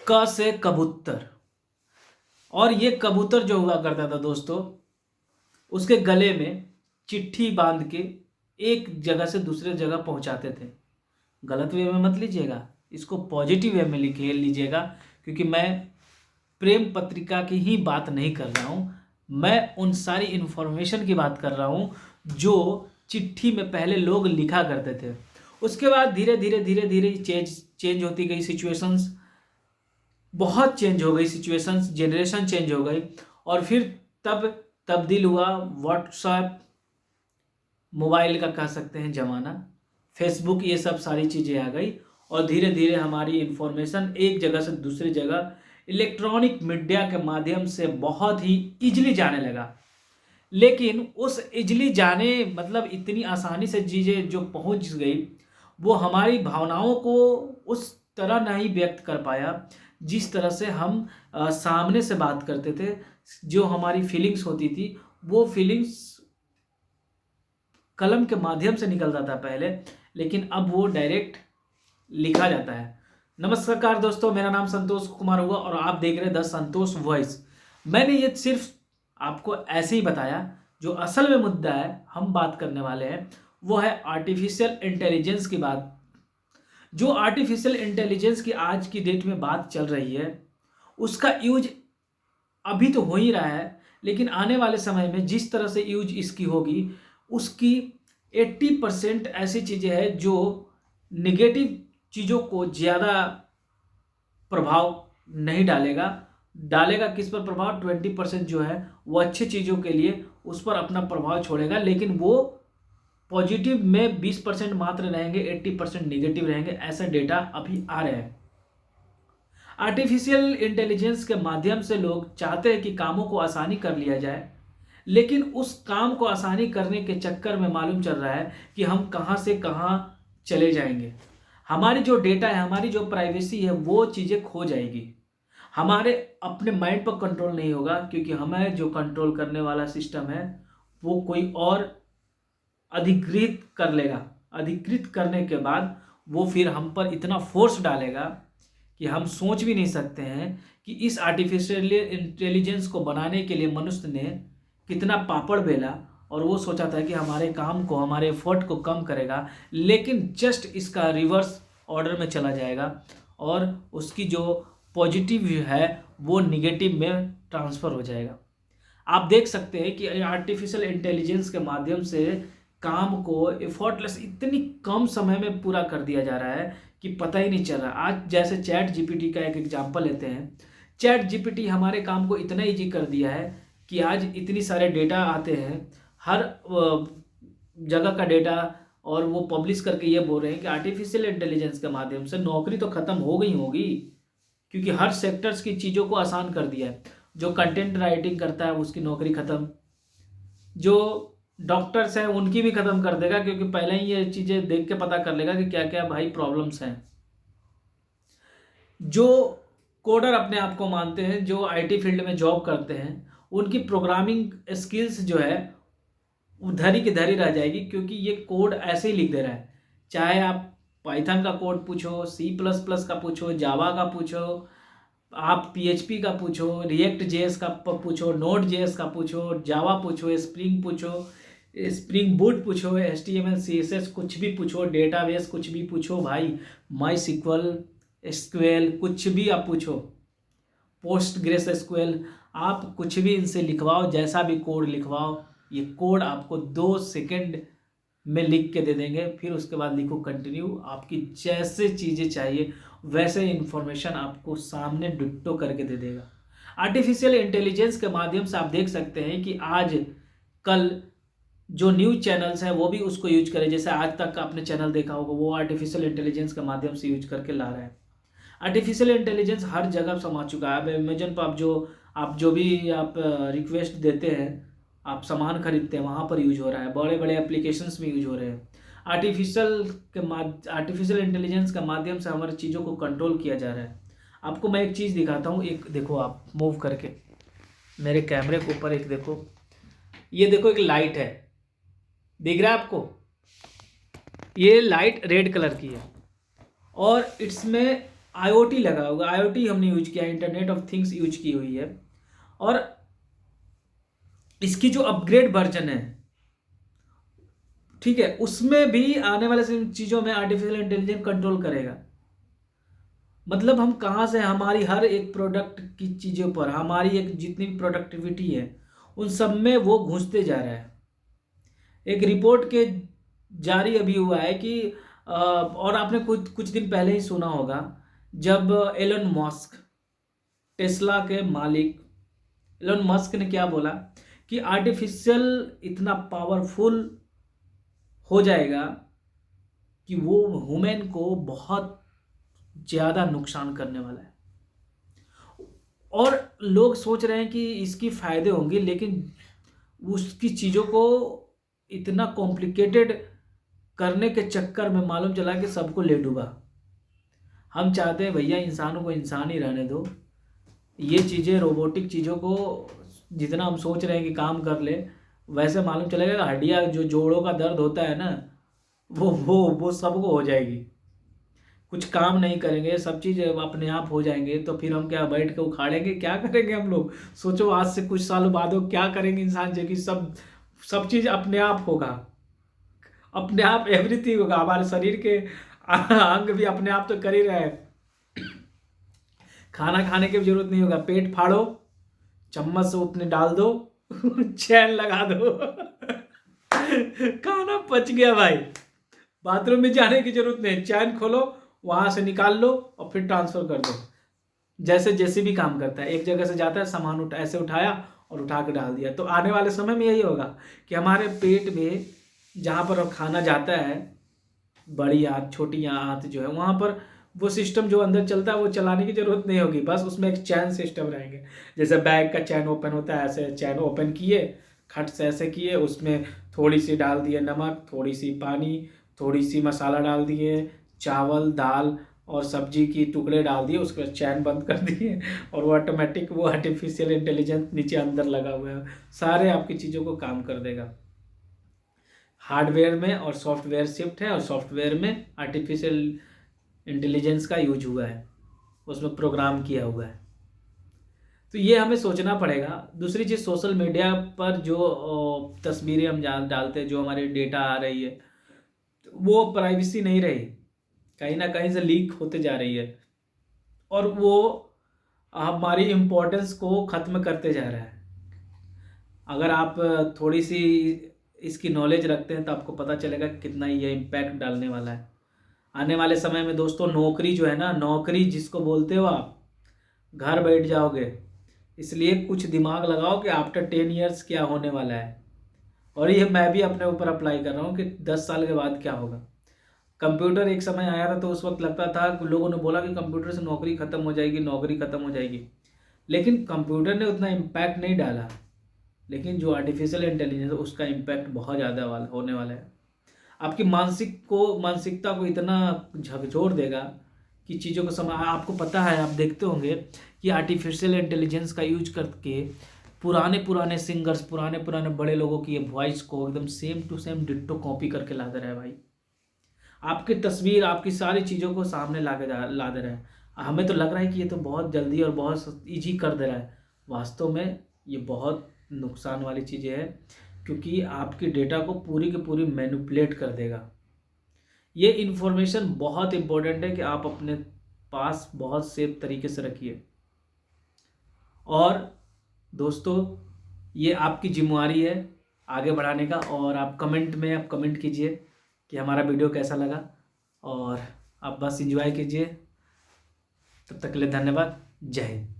क से कबूतर। और ये कबूतर जो हुआ करता था दोस्तों, उसके गले में चिट्ठी बांध के एक जगह से दूसरे जगह पहुंचाते थे। गलत वे में मत लीजिएगा, इसको पॉजिटिव वे में लिखिए लीजिएगा, क्योंकि मैं प्रेम पत्रिका की ही बात नहीं कर रहा हूँ। मैं उन सारी इन्फॉर्मेशन की बात कर रहा हूँ जो चिट्ठी में पहले लोग लिखा करते थे। उसके बाद धीरे धीरे धीरे धीरे चेंज होती गई सिचुएशंस, बहुत चेंज हो गई सिचुएशंस, जनरेशन चेंज हो गई। और फिर तब तब्दील हुआ व्हाट्सएप, मोबाइल का कह सकते हैं ज़माना, फेसबुक, ये सब सारी चीज़ें आ गई। और धीरे धीरे हमारी इन्फॉर्मेशन एक जगह से दूसरी जगह इलेक्ट्रॉनिक मीडिया के माध्यम से बहुत ही ईजिली जाने लगा। लेकिन उस ईजिली जाने मतलब इतनी आसानी से चीज़ें जो पहुंच गई, वो हमारी भावनाओं को उस तरह नहीं व्यक्त कर पाया जिस तरह से हम सामने से बात करते थे। जो हमारी फीलिंग्स होती थी, वो फीलिंग्स कलम के माध्यम से निकलता था पहले, लेकिन अब वो डायरेक्ट लिखा जाता है। नमस्कार दोस्तों, मेरा नाम संतोष कुमार हुआ और आप देख रहे हैं द संतोष वॉइस। मैंने ये सिर्फ आपको ऐसे ही बताया। जो असल में मुद्दा है हम बात करने वाले हैं, वो है आर्टिफिशियल इंटेलिजेंस की बात। जो आर्टिफिशियल इंटेलिजेंस की आज की डेट में बात चल रही है, उसका यूज अभी तो हो ही रहा है, लेकिन आने वाले समय में जिस तरह से यूज इसकी होगी, उसकी 80% ऐसी चीज़ें हैं जो नेगेटिव चीज़ों को ज़्यादा प्रभाव नहीं डालेगा। डालेगा किस पर प्रभाव? 20% जो है वो अच्छी चीज़ों के लिए उस पर अपना प्रभाव छोड़ेगा, लेकिन वो पॉजिटिव में 20% मात्र रहेंगे, 80% नेगेटिव रहेंगे। ऐसा डेटा अभी आ रहे हैं। आर्टिफिशियल इंटेलिजेंस के माध्यम से लोग चाहते हैं कि कामों को आसानी कर लिया जाए, लेकिन उस काम को आसानी करने के चक्कर में मालूम चल रहा है कि हम कहाँ से कहाँ चले जाएंगे। हमारी जो डेटा है, हमारी जो प्राइवेसी है, वो चीज़ें खो जाएगी। हमारे अपने माइंड पर कंट्रोल नहीं होगा, क्योंकि हमें जो कंट्रोल करने वाला सिस्टम है वो कोई और अधिकृत कर लेगा। अधिकृत करने के बाद वो फिर हम पर इतना फोर्स डालेगा कि हम सोच भी नहीं सकते हैं कि इस आर्टिफिशियल इंटेलिजेंस को बनाने के लिए मनुष्य ने कितना पापड़ बेला। और वो सोचा था कि हमारे काम को, हमारे एफर्ट को कम करेगा, लेकिन जस्ट इसका रिवर्स ऑर्डर में चला जाएगा और उसकी जो पॉजिटिव है वो निगेटिव में ट्रांसफ़र हो जाएगा। आप देख सकते हैं कि आर्टिफिशियल इंटेलिजेंस के माध्यम से काम को एफर्टलेस इतनी कम समय में पूरा कर दिया जा रहा है कि पता ही नहीं चल रहा। आज जैसे चैट जीपीटी का एक एग्जांपल लेते हैं। चैट जीपीटी हमारे काम को इतना ईजी कर दिया है कि आज इतनी सारे डेटा आते हैं, हर जगह का डेटा, और वो पब्लिश करके ये बोल रहे हैं कि आर्टिफिशियल इंटेलिजेंस के माध्यम से नौकरी तो ख़त्म हो गई होगी, क्योंकि हर सेक्टर्स की चीज़ों को आसान कर दिया है। जो कंटेंट राइटिंग करता है उसकी नौकरी ख़त्म, जो डॉक्टर्स हैं उनकी भी ख़त्म कर देगा, क्योंकि पहले ही ये चीज़ें देख के पता कर लेगा कि क्या क्या भाई प्रॉब्लम्स हैं। जो कोडर अपने आप को मानते हैं, जो आईटी फील्ड में जॉब करते हैं, उनकी प्रोग्रामिंग स्किल्स जो है धरी की धरी रह जाएगी, क्योंकि ये कोड ऐसे ही लिख दे रहा है। चाहे आप पाइथन का कोड पूछो, C++ का पूछो, जावा का पूछो, आप PHP का पूछो, रिएक्ट जेएस का पूछो, नोड जेएस का पूछो, जावा पूछो, स्प्रिंग पूछो, स्प्रिंग बूट पूछो, HTML CSS कुछ भी पूछो, डेटाबेस कुछ भी पूछो भाई, माई सिक्वल, SQL कुछ भी आप पूछो, पोस्ट ग्रेस SQL, आप कुछ भी इनसे लिखवाओ, जैसा भी कोड लिखवाओ, ये कोड आपको 2 सेकंड में लिख के दे देंगे। फिर उसके बाद लिखो कंटिन्यू, आपकी जैसे चीज़ें चाहिए वैसे इन्फॉर्मेशन आपको सामने डिट्टो करके दे देगा। आर्टिफिशियल इंटेलिजेंस के माध्यम से आप देख सकते हैं कि आज कल जो न्यूज़ चैनल्स हैं वो भी उसको यूज करें। जैसे आज तक का आपने चैनल देखा होगा, वो आर्टिफिशियल इंटेलिजेंस के माध्यम से यूज करके ला रहे हैं। आर्टिफिशियल इंटेलिजेंस हर जगह समा चुका है। अब अमेजन पर आप जो भी आप रिक्वेस्ट देते हैं, आप सामान खरीदते हैं, वहाँ पर यूज हो रहा है। बड़े बड़े एप्लीकेशंस में यूज हो रहे हैं। आर्टिफिशियल इंटेलिजेंस के माध्यम से हमारी चीज़ों को कंट्रोल किया जा रहा है। आपको मैं एक चीज़ दिखाता हूँ, एक देखो, आप मूव करके मेरे कैमरे के ऊपर एक देखो, ये देखो एक लाइट है, दिख रहा है आपको? ये लाइट रेड कलर की है और इसमें आईओटी लगा होगा, आईओटी हमने यूज किया, इंटरनेट ऑफ थिंग्स यूज की हुई है। और इसकी जो अपग्रेड वर्जन है, ठीक है, उसमें भी आने वाले चीज़ों में आर्टिफिशियल इंटेलिजेंस कंट्रोल करेगा। मतलब हम कहाँ से हमारी हर एक प्रोडक्ट की चीज़ों पर, हमारी एक जितनी भी प्रोडक्टिविटी है उन सब में वो घुसते जा रहा है। एक रिपोर्ट के जारी अभी हुआ है कि और आपने कुछ कुछ दिन पहले ही सुना होगा, जब एलन मस्क, टेस्ला के मालिक एलन मस्क ने क्या बोला कि आर्टिफिशियल इतना पावरफुल हो जाएगा कि वो ह्यूमन को बहुत ज़्यादा नुकसान करने वाला है। और लोग सोच रहे हैं कि इसकी फ़ायदे होंगे, लेकिन उसकी चीज़ों को इतना कॉम्प्लिकेटेड करने के चक्कर में मालूम चला कि सबको ले डूबा। हम चाहते हैं भैया इंसानों को इंसान ही रहने दो। ये चीज़ें, रोबोटिक चीज़ों को जितना हम सोच रहे हैं कि काम कर ले, वैसे मालूम चलेगा हड्डियाँ, जो जोड़ों का दर्द होता है ना, वो सबको हो जाएगी। कुछ काम नहीं करेंगे, सब चीज़ अपने आप हो जाएंगे, तो फिर हम क्या बैठ के उखाड़ेंगे? क्या करेंगे हम लोग? सोचो आज से कुछ सालों बाद वो क्या करेंगे इंसान, जो कि सब सब चीज़ अपने आप होगा, अपने आप एवरीथिंग होगा। हमारे शरीर के अंग भी अपने आप तो कर ही रहे हैं। खाना खाने की भी जरूरत नहीं होगा, पेट फाड़ो, चम्मच से उतने डाल दो चैन लगा दो खाना पच गया भाई। बाथरूम में जाने की जरूरत नहीं, चैन खोलो, वहां से निकाल लो और फिर ट्रांसफर कर दो। जैसे जैसे भी काम करता है, एक जगह से जाता है, सामान ऐसे उठाया और उठा के डाल दिया। तो आने वाले समय में यही होगा कि हमारे पेट में जहाँ पर खाना जाता है, बड़ी आंत छोटी आंत जो है, वहाँ पर वो सिस्टम जो अंदर चलता है वो चलाने की जरूरत नहीं होगी। बस उसमें एक चैन सिस्टम रहेंगे। जैसे बैग का चैन ओपन होता है, ऐसे चैन ओपन किए, खट से ऐसे किए, उसमें थोड़ी सी डाल दिए नमक, थोड़ी सी पानी, थोड़ी सी मसाला डाल दिए, चावल दाल और सब्जी की टुकड़े डाल दिए, उसके बाद चैन बंद कर दिए और वो ऑटोमेटिक, वो आर्टिफिशियल इंटेलिजेंस नीचे अंदर लगा हुआ है, सारे आपकी चीज़ों को काम कर देगा। हार्डवेयर में और सॉफ्टवेयर शिफ्ट है, और सॉफ्टवेयर में आर्टिफिशियल इंटेलिजेंस का यूज हुआ है, उसमें प्रोग्राम किया हुआ है। तो ये हमें सोचना पड़ेगा। दूसरी चीज़, सोशल मीडिया पर जो तस्वीरें हम डालते हैं, जो हमारी डेटा आ रही है, वो प्राइवेसी नहीं रही, कहीं ना कहीं से लीक होते जा रही है, और वो हमारी इम्पोर्टेंस को ख़त्म करते जा रहा है। अगर आप थोड़ी सी इसकी नॉलेज रखते हैं तो आपको पता चलेगा कितना ये इम्पैक्ट डालने वाला है आने वाले समय में। दोस्तों, नौकरी जो है ना, नौकरी जिसको बोलते हो आप, घर बैठ जाओगे। इसलिए कुछ दिमाग लगाओ कि आफ्टर 10 ईयर्स क्या होने वाला है। और ये मैं भी अपने ऊपर अप्लाई कर रहा हूँ कि 10 साल के बाद क्या होगा। कंप्यूटर एक समय आया था तो उस वक्त लगता था कि लोगों ने बोला कि कंप्यूटर से नौकरी खत्म हो जाएगी, नौकरी खत्म हो जाएगी, लेकिन कंप्यूटर ने उतना इम्पैक्ट नहीं डाला। लेकिन जो आर्टिफिशियल इंटेलिजेंस है उसका इम्पैक्ट बहुत ज़्यादा होने वाला है। आपकी मानसिकता को इतना झकझोर देगा कि चीज़ों को आपको पता है, आप देखते होंगे कि आर्टिफिशियल इंटेलिजेंस का यूज करके पुराने पुराने सिंगर्स, पुराने पुराने बड़े लोगों की वॉइस को एकदम same to same ditto copy करके ला दे रहा है भाई। आपकी तस्वीर, आपकी सारी चीज़ों को सामने ला दे रहा है। हमें तो लग रहा है कि ये तो बहुत जल्दी और बहुत ईजी कर दे रहा है। वास्तव में ये बहुत नुकसान वाली चीज़ें हैं, क्योंकि आपकी डेटा को पूरी की पूरी मैनिपुलेट कर देगा। ये इन्फॉर्मेशन बहुत इम्पोर्टेंट है कि आप अपने पास बहुत सेफ तरीके से रखिए। और दोस्तों, ये आपकी जिम्मेवारी है आगे बढ़ाने का। और आप कमेंट कीजिए कि हमारा वीडियो कैसा लगा, और आप बस एंजॉय कीजिए। तब तक के लिए धन्यवाद। जय हिंद।